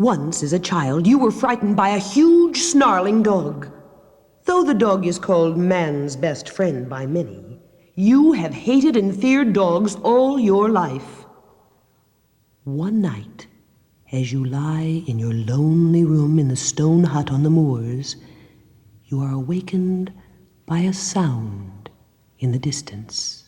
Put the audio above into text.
Once, as a child, you were frightened by a huge, snarling dog. Though the dog is called man's best friend by many, you have hated and feared dogs all your life. One night, as you lie in your lonely room in the stone hut on the moors, you are awakened by a sound in the distance.